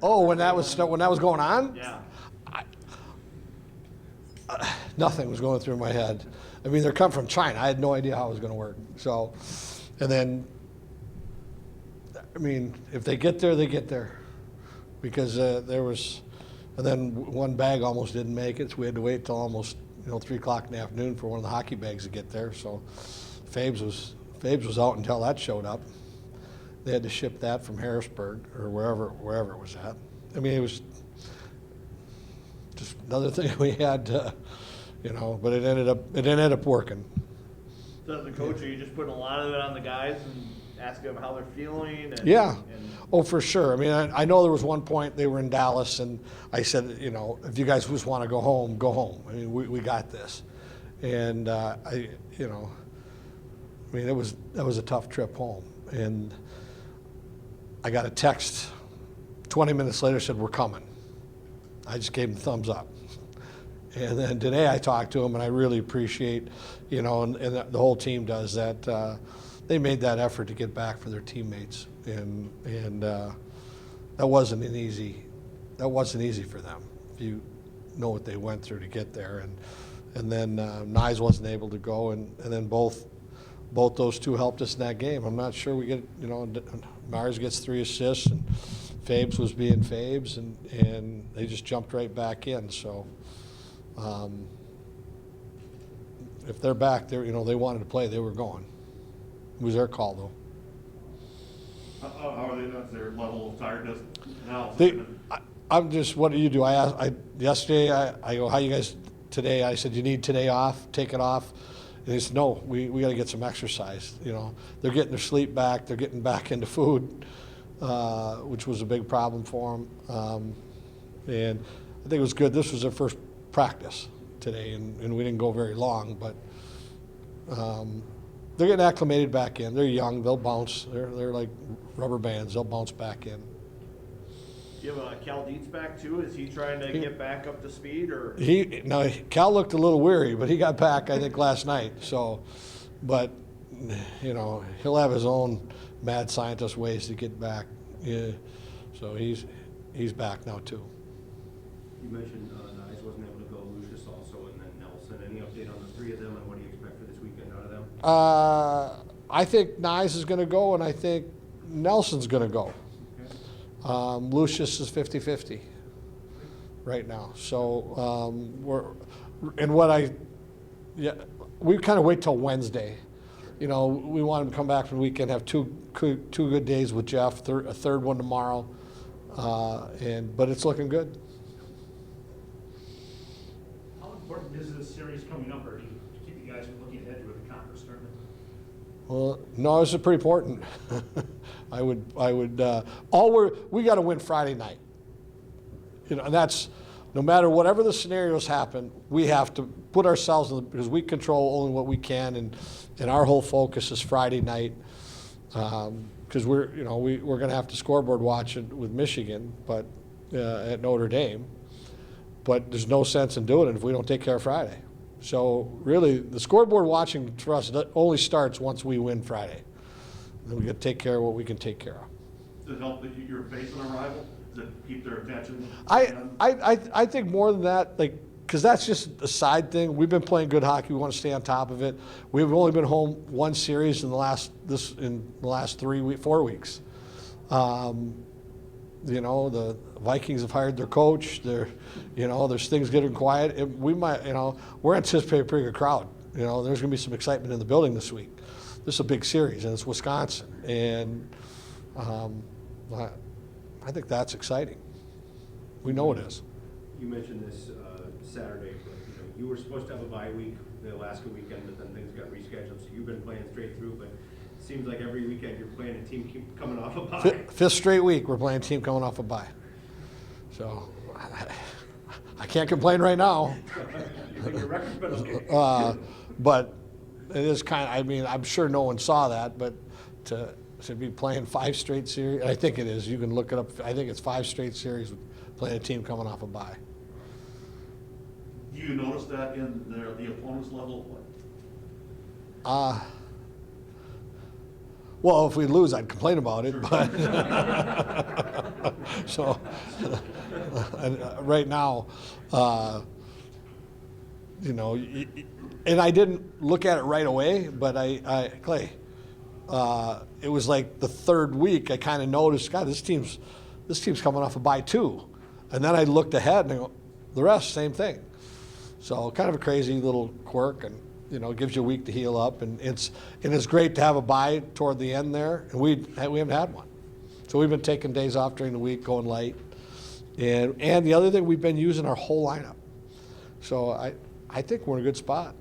Oh, when that was going on? Yeah. Nothing was going through my head. I mean, they're come from China. I had no idea how it was going to work. So, and then, I mean, if they get there, they get there. Because there was, and then one bag almost didn't make it, so we had to wait till almost 3 o'clock in the afternoon for one of the hockey bags to get there. So, Fabes was out until that showed up. They had to ship that from Harrisburg or wherever it was at. I mean, it was just another thing we had to, but it ended up working. So as a coach, are you just putting a lot of it on the guys and asking them how they're feeling? Yeah. Oh, for sure. I mean, I know there was one point they were in Dallas, and I said, if you guys just want to go home, go home. I mean, we got this. And that was a tough trip home. And I got a text 20 minutes later, said, we're coming. I just gave him the thumbs up. And then today I talked to him, and I really appreciate, and the whole team does that. They made that effort to get back for their teammates, and that wasn't easy for them. If you know what they went through to get there, and then Nyes wasn't able to go, and then both those two helped us in that game. I'm not sure we get, Meyers gets 3 assists, and Fabes was being Fabes, and they just jumped right back in. So if they're back, they wanted to play, they were going. It was their call, though. How are they? That's their level of tiredness now. I'm just. What do you do? Yesterday I go, how you guys today? I said, you need today off. Take it off. And they said, no, we got to get some exercise. They're getting their sleep back. They're getting back into food, which was a big problem for them. And I think it was good. This was their first practice today, and we didn't go very long, but they're getting acclimated back in. They're young. They'll bounce. They're like rubber bands. They'll bounce back in. Do you have Cal Dietz back too? Is he trying to get back up to speed, or? Cal looked a little weary, but he got back, I think, last night. So, but he'll have his own mad scientist ways to get back. Yeah. So he's back now too. You mentioned Nyes wasn't able to go. Lucius also, and then Nelson. Any update on the 3 of them, and what do you expect for this weekend out of them? I think Nyes is going to go, and I think Nelson's going to go. Lucius is 50-50 right now. So we kind of wait till Wednesday. We want him to come back from the weekend, have two good days with Jeff, a third one tomorrow, but it's looking good. How important is this series coming up, or to keep you guys looking ahead to the conference tournament? Well, no, this is pretty important. We got to win Friday night. And that's, no matter whatever the scenarios happen, we have to put ourselves because we control only what we can, and our whole focus is Friday night. Because we're going to have to scoreboard watch it with Michigan, but at Notre Dame. But there's no sense in doing it if we don't take care of Friday. So really, the scoreboard watching for us only starts once we win Friday. Then we got to take care of what we can take care of. Does it help that you're facing a rival? Does it keep their attention? I think more than that, because that's just a side thing. We've been playing good hockey. We want to stay on top of it. We've only been home one series in the last 4 weeks. The Vikings have hired their coach. There's things getting quiet. We're anticipating a pretty good crowd. There's going to be some excitement in the building this week. This is a big series, and it's Wisconsin, and I think that's exciting. We know it is. You mentioned this Saturday, but you were supposed to have a bye week the Alaska weekend, but then things got rescheduled. So you've been playing straight through, but it seems like every weekend you're playing a team coming off a bye. Fifth straight week we're playing a team coming off a bye. So I can't complain right now. Your record's been okay. But it is I'm sure no one saw that, but to be playing 5 straight series, I think it is. You can look it up. I think it's 5 straight series with playing a team coming off a bye. Do you notice that in the opponent's level of play? Well, if we lose, I'd complain about it, but so right now, you know, and I didn't look at it right away, but Clay, it was like the third week I kind of noticed, God, this team's coming off a bye too, and then I looked ahead and I go, the rest same thing. So kind of a crazy little quirk, and you know, it gives you a week to heal up, and it's great to have a bye toward the end there, and we haven't had one. So we've been taking days off during the week, going light, and the other thing, we've been using our whole lineup. So I think we're in a good spot.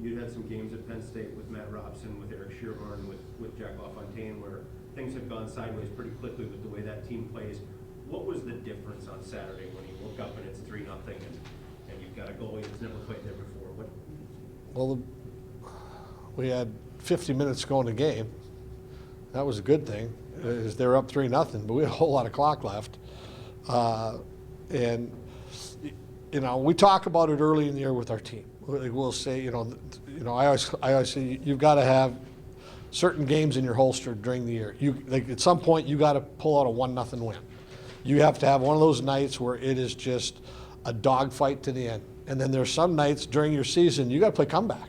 You'd had some games at Penn State with Matt Robson, with Eric Shearhorn, with Jack LaFontaine, where things have gone sideways pretty quickly with the way that team plays. What was the difference on Saturday when you woke up and it's 3-0 and you've got a goalie that's never played there before? What? Well, we had 50 minutes to go in the game. That was a good thing. They were up 3-0, but we had a whole lot of clock left. And you know, we talk about it early in the year with our team. We'll say, you know, I always say you've got to have certain games in your holster during the year. Like at some point, you got to pull out a 1-0 win. You have to have one of those nights where it is just a dogfight to the end. And then there's some nights during your season you got to play comeback,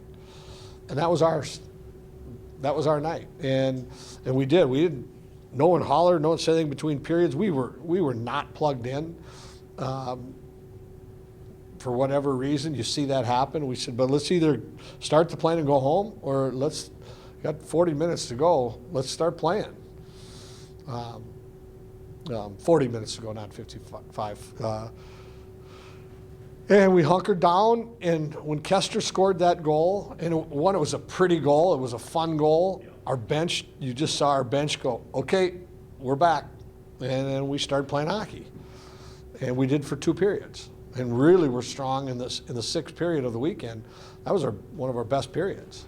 and that was ours. That was our night, and we did. We didn't. No one hollered. No one said anything between periods. We were not plugged in. For whatever reason, you see that happen. We said, but let's either start the plane and go home, or let's got 40 minutes to go. Let's start playing. 40 minutes to go, not 55. And we hunkered down, and when Kester scored that goal, and it was a pretty goal, it was a fun goal, our bench, you just saw our bench go, okay, we're back. And then we started playing hockey. And we did for 2 periods. And really were strong in the 6th period of the weekend. That was one of our best periods.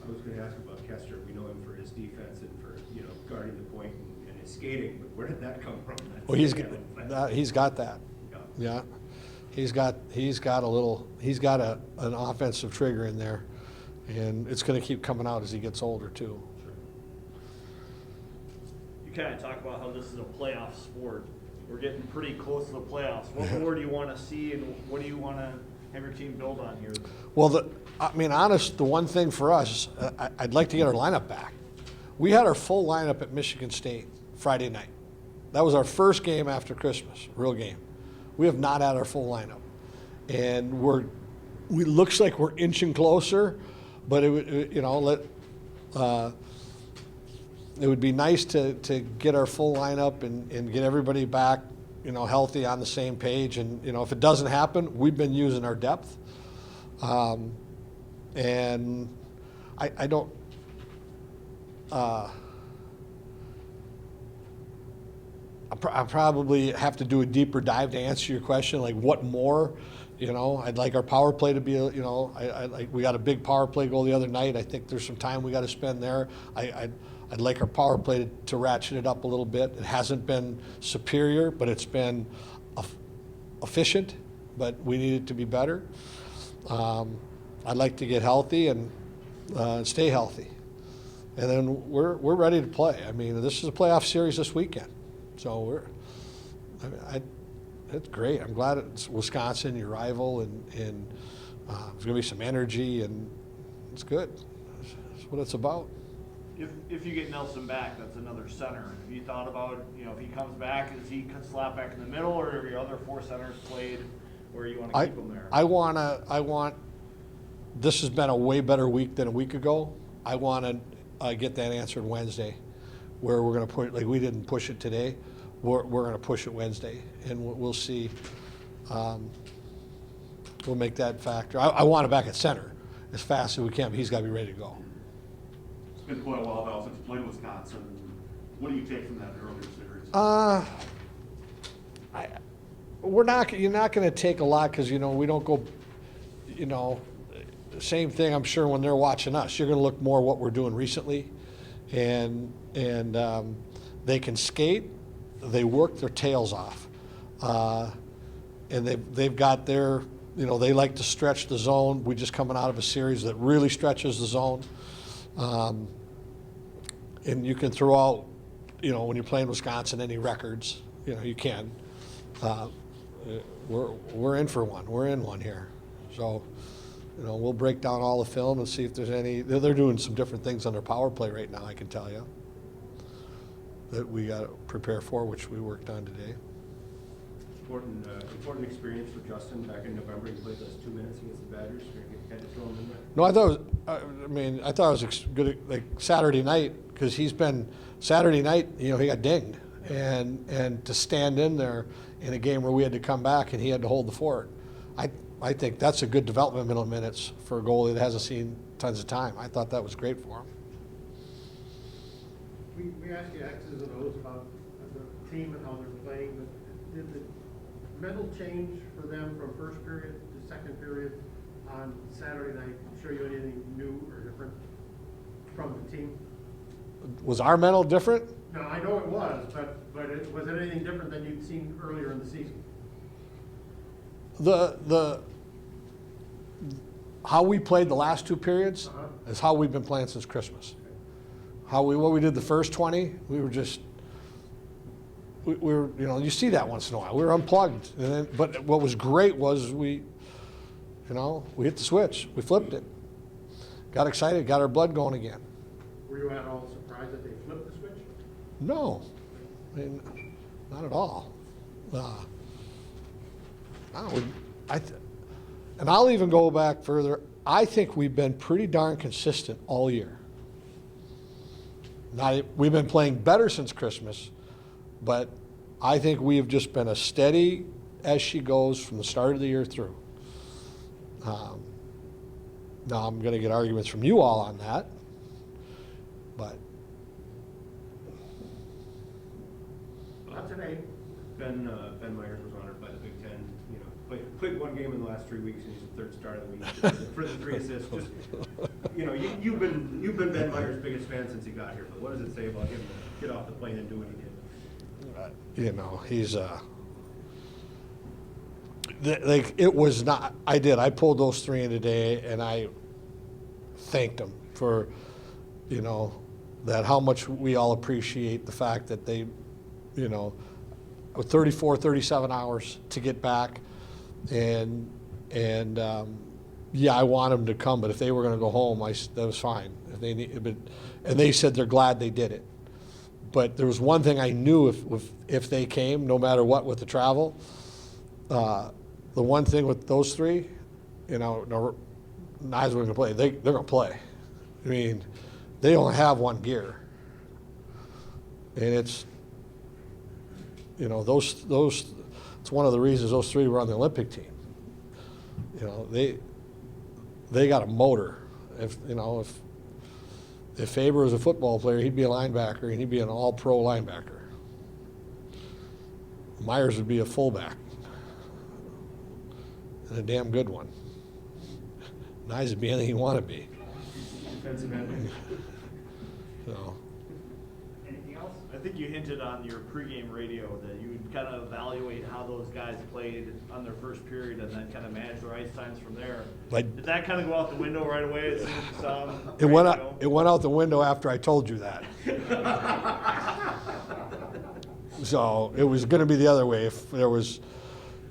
I was going to ask about Kester. We know him for his defense and for, you know, guarding the point and his skating, but where did that come from? Well, he's got that. Yeah. He's got an offensive trigger in there, and it's going to keep coming out as he gets older too. You kind of talk about how this is a playoff sport. We're getting pretty close to the playoffs. What more do you want to see, and what do you want to have your team build on here? Well, the one thing for us, I'd like to get our lineup back. We had our full lineup at Michigan State Friday night. That was our first game after Christmas, real game. We have not had our full lineup, and we looks like we're inching closer, but it would be nice to get our full lineup and get everybody back, you know, healthy on the same page. And you know, if it doesn't happen, we've been using our depth, and I don't. I probably have to do a deeper dive to answer your question, like what more, you know. I'd like our power play to be, you know, we got a big power play goal the other night. I think there's some time we got to spend there. I'd like our power play to ratchet it up a little bit. It hasn't been superior, but it's been efficient, but we need it to be better. I'd like to get healthy and stay healthy. And then we're ready to play. I mean, this is a playoff series this weekend. So it's great. I'm glad it's Wisconsin, your rival, and there's going to be some energy, and it's good. That's what it's about. If you get Nelson back, that's another center. Have you thought about, you know, if he comes back, is he slot back in the middle, or have your other 4 centers played where you want to keep them there? This has been a way better week than a week ago. I want to get that answered Wednesday, where we're going to put, like we didn't push it today. We're going to push it Wednesday, and we'll see. We'll make that factor. I want it back at center as fast as we can, but he's got to be ready to go. It's been quite a while now since you played Wisconsin. What do you take from that earlier series? You're not going to take a lot, because, you know, we don't go, you know, same thing, I'm sure, when they're watching us. You're going to look more what we're doing recently, and they can skate. They work their tails off, and they've got their, you know, they like to stretch the zone. We're just coming out of a series that really stretches the zone, And you can throw out, when you're playing Wisconsin, any records, you can. We're in for one. We're in one here. So, we'll break down all the film and see if there's any. They're doing some different things on their power play right now, I can tell you, that we got to prepare for, which we worked on today. Important experience for Justin. Back in November, he played those 2 minutes against the Badgers. You're going to throw him in there? No, I thought I thought it was good, like Saturday night, because he's been Saturday night. He got dinged, and to stand in there in a game where we had to come back and he had to hold the fort. I think that's a good developmental minutes for a goalie that hasn't seen tons of time. I thought that was great for him. We asked you X's and O's about the team and how they're playing, but did the mental change for them from first period to second period on Saturday night show you anything new or different from the team? Was our mental different? No, I know it was, but was it anything different than you'd seen earlier in the season? The how we played the last two periods is how we've been playing since Christmas. What we did the first 20, we were just we were, you see that once in a while. We were unplugged, but what was great was we hit the switch, we flipped it, got excited, got our blood going again. Were you at all surprised that they flipped the switch? No, not at all. And I'll even go back further. I think we've been pretty darn consistent all year. We've been playing better since Christmas, but I think we've just been as steady as she goes from the start of the year through. Now I'm going to get arguments from you all on that, but Not today. Ben Meyers was honored by the Big Ten. Played one game in the last 3 weeks, and he's the third star of the week for the 3 assists. Just you've been Ben Meyers' biggest fan since he got here. But what does it say about him to get off the plane and do what he did? He's it was not. I pulled those 3 in today, and I thanked him for that how much we all appreciate the fact that they 34, 37 hours to get back. And I want them to come, but if they were going to go home, that was fine. And they said they're glad they did it. But there was one thing I knew if they came, no matter what with the travel, the one thing with those 3, neither were going to play. They're going to play. I mean, they only have one gear, and it's those. It's one of the reasons those 3 were on the Olympic team. They got a motor. If Faber was a football player, he'd be a linebacker, and he'd be an all-pro linebacker. Meyers would be a fullback, and a damn good one. Nice would be anything you want to be. Defensive end. So. Anything else? I think you hinted on your pregame radio that you would kind of evaluate how those guys played on their first period and then kind of manage their ice times from there. Did that kind of go out the window right away as soon as you saw them? It went out the window after I told you that. So it was going to be the other way if there was,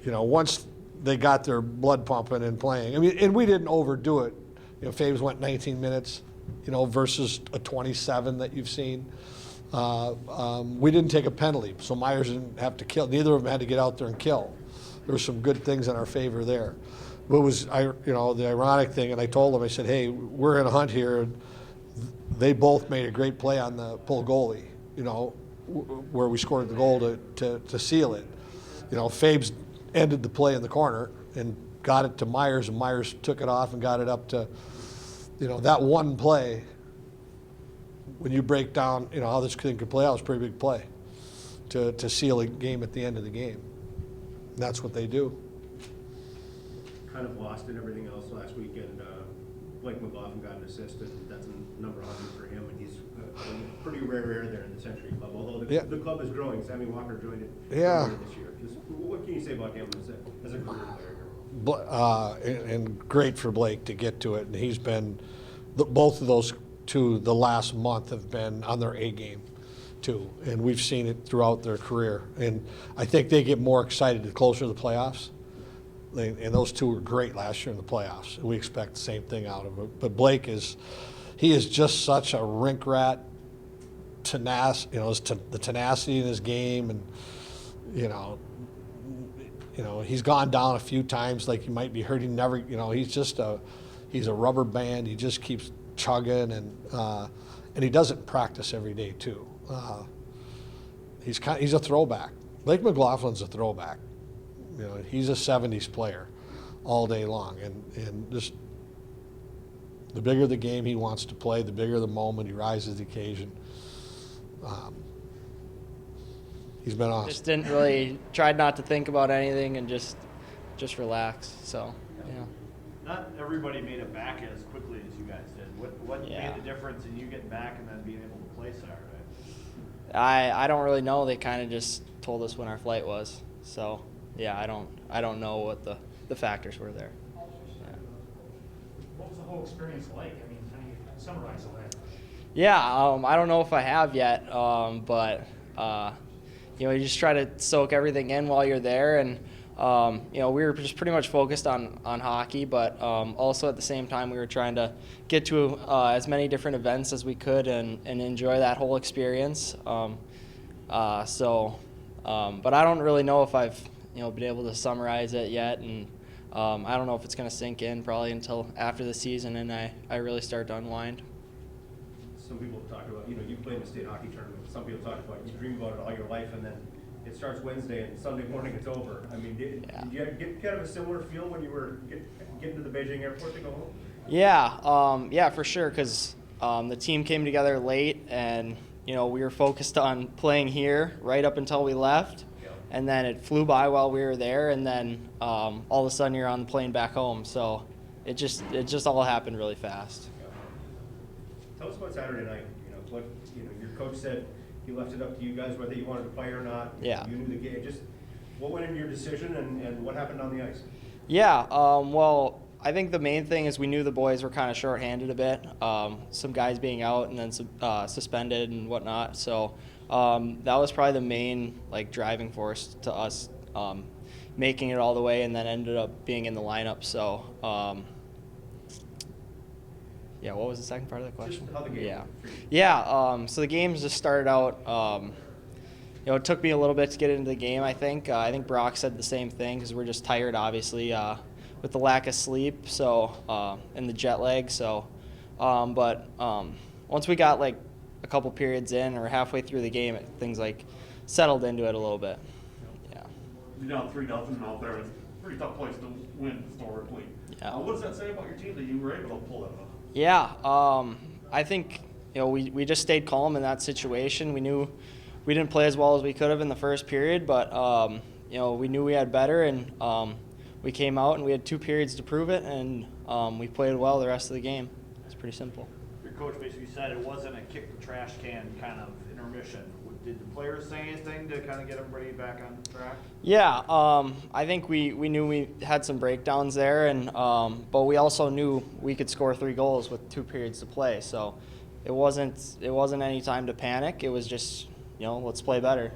once they got their blood pumping and playing. I mean, and we didn't overdo it. Fabes went 19 minutes, versus a 27 that you've seen. We didn't take a penalty, so Meyers didn't have to kill. Neither of them had to get out there and kill. There were some good things in our favor there. What was, the ironic thing, and I told them, I said, hey, we're in a hunt here. They both made a great play on the pull goalie, where we scored the goal to seal it. Fabes ended the play in the corner and got it to Meyers, and Meyers took it off and got it up to, that one play. When you break down, how this thing could play out, it's a pretty big play to seal a game at the end of the game. And that's what they do. Kind of lost in everything else last weekend. Blake McLaughlin got an assist, and that's a number 100 for him, and he's a pretty rare there in the Century Club. Although the club is growing. Sammy Walker joined it earlier this year. What can you say about him as a career player? And great for Blake to get to it, and he's been both of those to the last month have been on their A game too, and we've seen it throughout their career. And I think they get more excited the closer to the playoffs. And those two were great last year in the playoffs, and we expect the same thing out of it. But Blake is just such a rink rat, the tenacity in his game, and he's gone down a few times like he might be hurt. He's a rubber band. He just keeps chugging, and he does it in practice every day too. He's a throwback. Blake McLaughlin's a throwback. He's a 70s player all day long, and just the bigger the game he wants to play, the bigger the moment, he rises to the occasion. He's been awesome. Just didn't really, tried not to think about anything and just relax. So, yeah. Not everybody made it back as quickly as you guys did. What Yeah. made the difference in you getting back and then being able to play Saturday? I don't really know. They kind of just told us when our flight was. So, yeah, I don't know what the factors were there. Yeah. What was the whole experience like? I mean, how do you summarize all that? Yeah, I don't know if I have yet, but you just try to soak everything in while you're there, and we were just pretty much focused on hockey, but also at the same time we were trying to get to as many different events as we could and enjoy that whole experience. But I don't really know if I've been able to summarize it yet, and I don't know if it's going to sink in probably until after the season and I really start to unwind. Some people talk about, you play in the state hockey tournament. Some people talk about you dream about it all your life, and then it starts Wednesday and Sunday morning it's over. I mean, did you get kind of a similar feel when you were getting to the Beijing airport to go home? Yeah, for sure, because the team came together late, and we were focused on playing here right up until we left, and then it flew by while we were there, and then all of a sudden you're on the plane back home. So it just all happened really fast. Tell us about Saturday night. Your coach said he left it up to you guys whether you wanted to play or not. Yeah. You knew the game. Just what went into your decision and what happened on the ice? Yeah. Well, I think the main thing is we knew the boys were kind of shorthanded a bit. Some guys being out and then suspended and whatnot. So that was probably the main driving force to us making it all the way, and then ended up being in the lineup. So. Yeah, what was the second part of the question? Just how the game Yeah. went for you. Yeah, so the games just started out, it took me a little bit to get into the game, I think. I think Brock said the same thing because we're just tired, obviously, with the lack of sleep and the jet lag. So, but once we got a couple periods in or halfway through the game, things settled into it a little bit. Yeah. You're down 3-0 out there. It's a pretty tough place to win historically. Yeah. What does that say about your team that you were able to pull that off? Yeah, I think we just stayed calm in that situation. We knew we didn't play as well as we could have in the first period, but we knew we had better, and we came out and we had 2 periods to prove it, and we played well the rest of the game. It's pretty simple. Your coach basically said it wasn't a kick the trash can kind of intermission. Did the players say anything to kind of get everybody back on track? Yeah, I think we knew we had some breakdowns there, and but we also knew we could score 3 goals with 2 periods to play. So it wasn't any time to panic. It was just let's play better.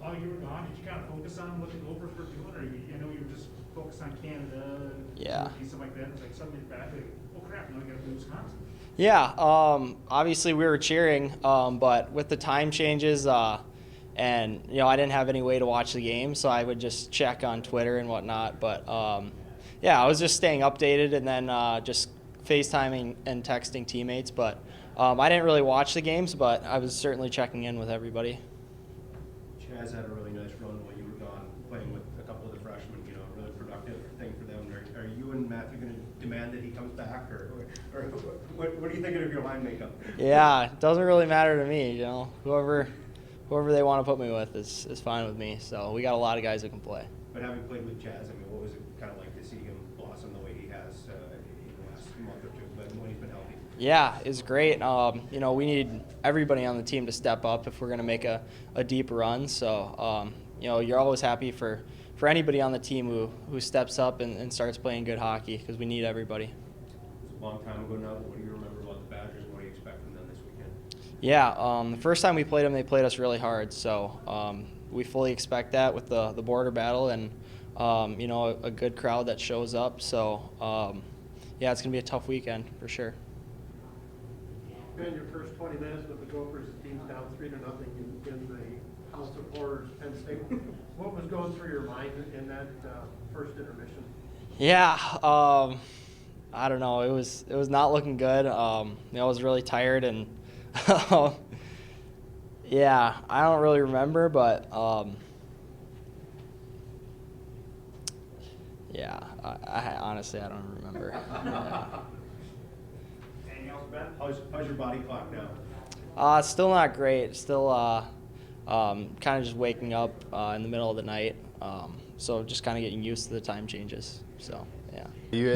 While you were gone, did you kind of focus on what the Gophers were doing, or I know you were just focused on Canada, Yeah. and stuff like that? It's suddenly back, oh crap, now we got to do Wisconsin. Yeah, obviously we were cheering, but with the time changes, and I didn't have any way to watch the game, so I would just check on Twitter and whatnot. But yeah, I was just staying updated and then just FaceTiming and texting teammates. But I didn't really watch the games, but I was certainly checking in with everybody. Chaz had a really nice run while you were gone, playing with a couple of the freshmen. Really productive thing for them. Are you and Matthew going to demand that he comes back, or what are you thinking of your line makeup? Yeah, it doesn't really matter to me. Whoever they want to put me with is fine with me. So we got a lot of guys that can play. But having played with Chaz, what was it kind of like to see him blossom the way he has in the last month or two, but when he's been healthy? Yeah, it's great. We need everybody on the team to step up if we're going to make a deep run. So, you're always happy for anybody on the team who steps up and starts playing good hockey because we need everybody. It's a long time ago now, but what do you remember about Yeah, the first time we played them, they played us really hard. So we fully expect that with the border battle and a good crowd that shows up. So yeah, it's gonna be a tough weekend for sure. In your first 20 minutes with the Gophers, the team's down 3-0 in the House of Horrors, Penn State. What was going through your mind in that first intermission? Yeah, I don't know. It was not looking good. I was really tired and yeah, I don't really remember, but yeah, I honestly I don't remember. Yeah. Anything else, Ben? How's your body clock now? It's still not great. Still kind of just waking up in the middle of the night. So just kind of getting used to the time changes. So yeah.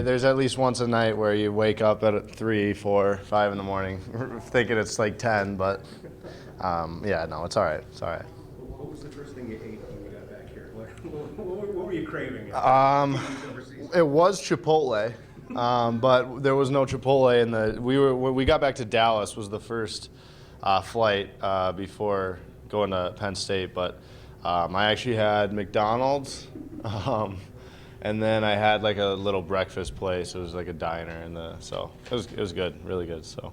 There's at least once a night where you wake up at 3, 4, 5 in the morning thinking it's like 10, but yeah, no, it's all right. It's all right. What was the first thing you ate when you got back here? What were you craving? It was Chipotle, but there was no Chipotle in the. When we got back to Dallas was the first flight before going to Penn State, but I actually had McDonald's. And then I had like a little breakfast place. It was like a diner, so it was good, really good. So.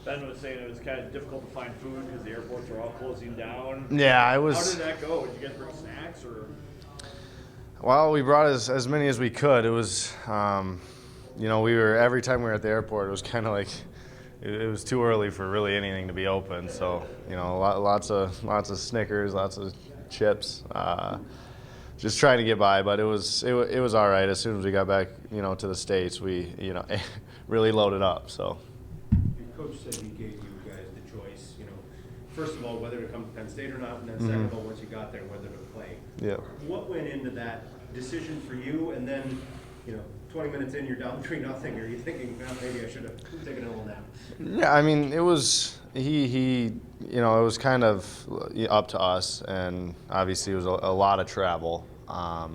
Ben was saying it was kind of difficult to find food because the airports are all closing down. Yeah, it was. How did that go? Did you guys bring snacks or? Well, we brought as many as we could. It was, we were every time we were at the airport, it was kind of like it was too early for really anything to be open. So lots of Snickers, lots of chips. Just trying to get by, but it was all right. As soon as we got back, to the States, we, really loaded up. So. Your coach said he gave you guys the choice, first of all, whether to come to Penn State or not, and then second of all, once you got there, whether to play. Yeah. What went into that decision for you? And then, 20 minutes in, you're down 3-0. Are you thinking, well, maybe I should have taken a little nap? Yeah, I mean, it was it was kind of up to us, and obviously it was a lot of travel, not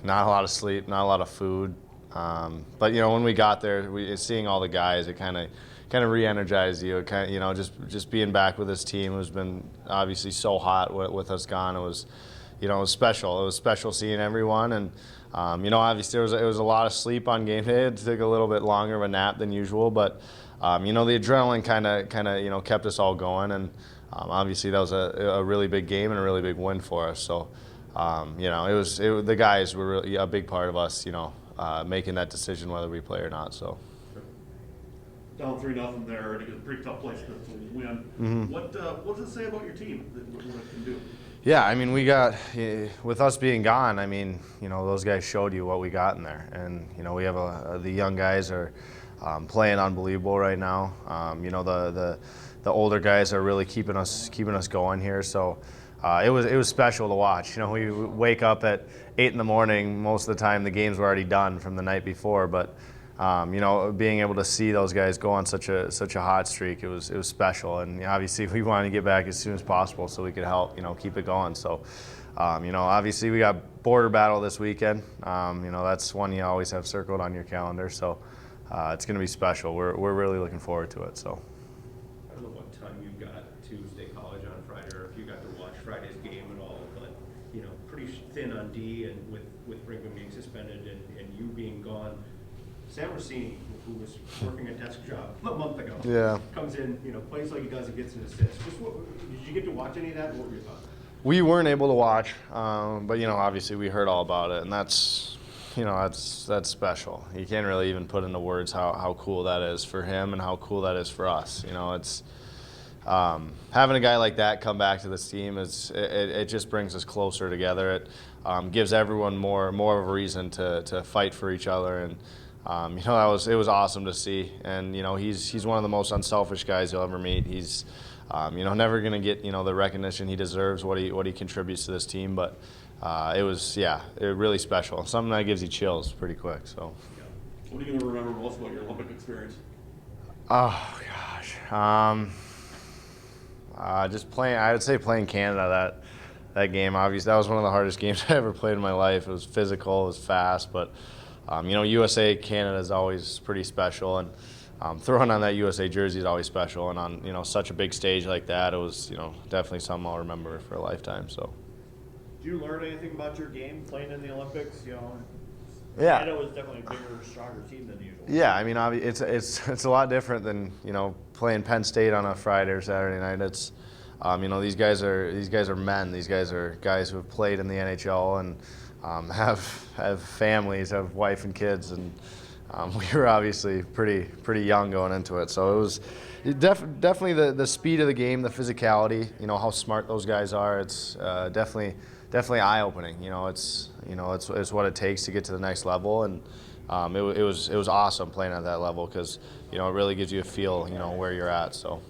a lot of sleep, not a lot of food, but when we got there, seeing all the guys, it kind of re-energized you. It kind of, just being back with this team who's been obviously so hot with us gone. It was, it was special. It was special seeing everyone, and obviously it was a lot of sleep on game day. It took a little bit longer of a nap than usual, but the adrenaline kind of kept us all going, and obviously that was a really big game and a really big win for us. So the guys were really a big part of us, making that decision whether we play or not. So. Down 3-0 there, and it's a pretty tough place to win. Mm-hmm. What does it say about your team that what it can do? Yeah, I mean, we got, with us being gone, I mean, those guys showed you what we got in there. And, we have the young guys are playing unbelievable right now. The older guys are really keeping us going here. So it was special to watch. We wake up at 8 in the morning. Most of the time the games were already done from the night before. But, being able to see those guys go on such a hot streak, it was special. And obviously we wanted to get back as soon as possible so we could help, keep it going. So, obviously we got border battle this weekend. That's one you always have circled on your calendar. So it's going to be special. We're really looking forward to it. So. I don't know what time you got to State College on Friday, or if you got to watch Friday's game at all, but pretty thin on D, and with Brinkman being suspended and you being gone. Sam Rossini, who was working a desk job a month ago, comes in, plays like he does and gets an assist. Did you get to watch any of that? What were your thoughts? We weren't able to watch, but obviously we heard all about it, and that's special. You can't really even put into words how cool that is for him and how cool that is for us. It's having a guy like that come back to this team it just brings us closer together. It gives everyone more of a reason to fight for each other, and it was awesome to see. And he's one of the most unselfish guys you'll ever meet. He's never going to get the recognition he deserves, what he contributes to this team, but it was really special. Something that gives you chills pretty quick. So. What are you going to remember most about your Olympic experience? Oh gosh, just playing. I would say playing Canada that game. Obviously, that was one of the hardest games I ever played in my life. It was physical, it was fast, but USA Canada is always pretty special, and throwing on that USA jersey is always special, and on such a big stage like that, it was definitely something I'll remember for a lifetime. So. Did you learn anything about your game playing in the Olympics? Yeah. Canada was definitely a bigger, stronger team than usual. Yeah, I mean, it's a lot different than playing Penn State on a Friday or Saturday night. It's these guys are men. These guys are guys who have played in the NHL and have families, have wife and kids, and we were obviously pretty young going into it. So it was definitely the speed of the game, the physicality. How smart those guys are. It's definitely eye-opening. It's what it takes to get to the next level, and it was awesome playing at that level because it really gives you a feel where you're at. So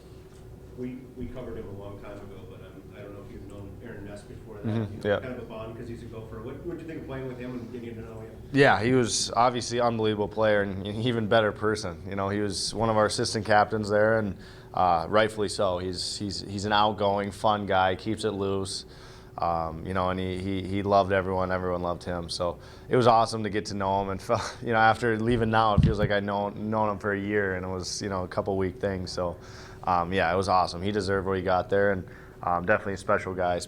we covered him a long time ago, but I don't know if you've known Aaron Ness before that. Yeah. Kind of a bond because he's a gopher. What did you think of playing with him and getting to know him? Yeah, he was obviously an unbelievable player and an even better person. He was one of our assistant captains there, and rightfully so. He's an outgoing, fun guy, keeps it loose. And he loved everyone. Everyone loved him. So it was awesome to get to know him. And after leaving now, it feels like I'd known him for a year, and it was a couple week thing. So it was awesome. He deserved what he got there, and definitely a special guy, a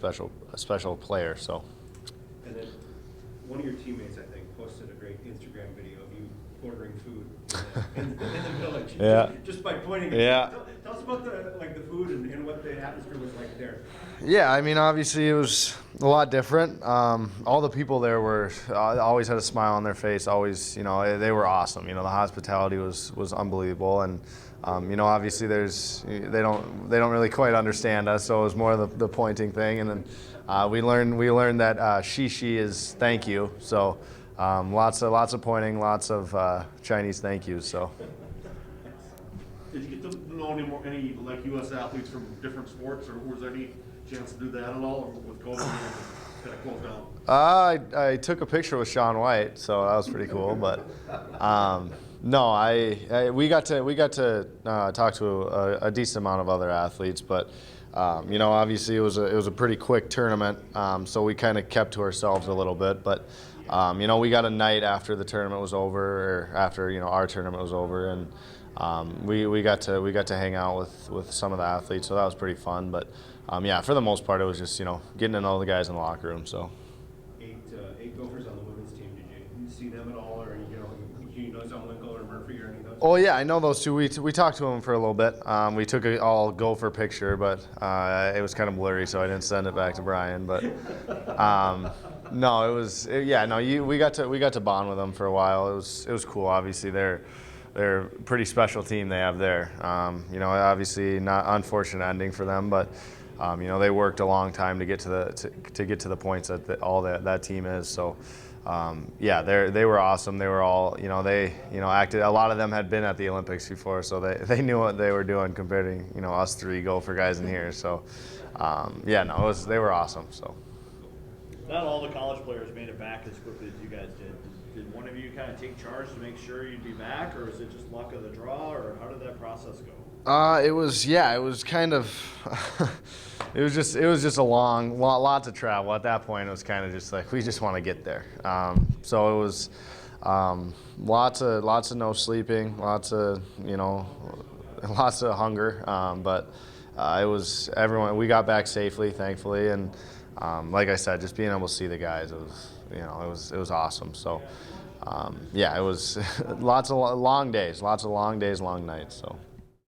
special player. So. And then one of your teammates, I think, posted a great Instagram video of you ordering food in the village. Yeah. Just by pointing. Yeah. Tell us about the food and what the atmosphere was like there. Yeah, I mean, obviously it was a lot different. All the people there were always had a smile on their face. Always, they were awesome. The hospitality was unbelievable, and obviously they don't really quite understand us, so it was more the pointing thing, and then we learned that shishi is thank you. So lots of pointing, lots of Chinese thank yous. So. Did you get to know any like U.S. athletes from different sports, or was there any chance to do that at all, or with COVID kind of closed down? I took a picture with Shaun White, so that was pretty cool. But no, we got to talk to a decent amount of other athletes, but obviously it was a pretty quick tournament, so we kind of kept to ourselves a little bit. But we got a night after the tournament was over, or after our tournament was over, and we got to hang out with some of the athletes, so that was pretty fun. But for the most part, it was just getting to know the guys in the locker room. So. Eight Gophers on the women's team. Did you see them at all, or you know John Winkle or Murphy or any of those? Oh yeah, I know those two. We talked to them for a little bit. We took an all Gopher picture, but it was kind of blurry, so I didn't send it back to Brian. But no, it was we got to bond with them for a while. It was cool. Obviously, they're a pretty special team they have there. Obviously not unfortunate ending for them, but they worked a long time to get to the points that that team is. So they were awesome. They were all acted. A lot of them had been at the Olympics before, so they knew what they were doing compared to us three Gopher guys in here. So they were awesome. So. Not all the college players made it back as quickly as you guys did. Did one of you kind of take charge to make sure you'd be back, or is it just luck of the draw, or how did that process go? It was kind of, it was just a lot to travel. At that point, it was kind of just like, we just want to get there. So it was lots of no sleeping, lots of hunger. But it was everyone. We got back safely, thankfully, and like I said, just being able to see the guys, it was awesome. So it was lots of long days, long nights. So.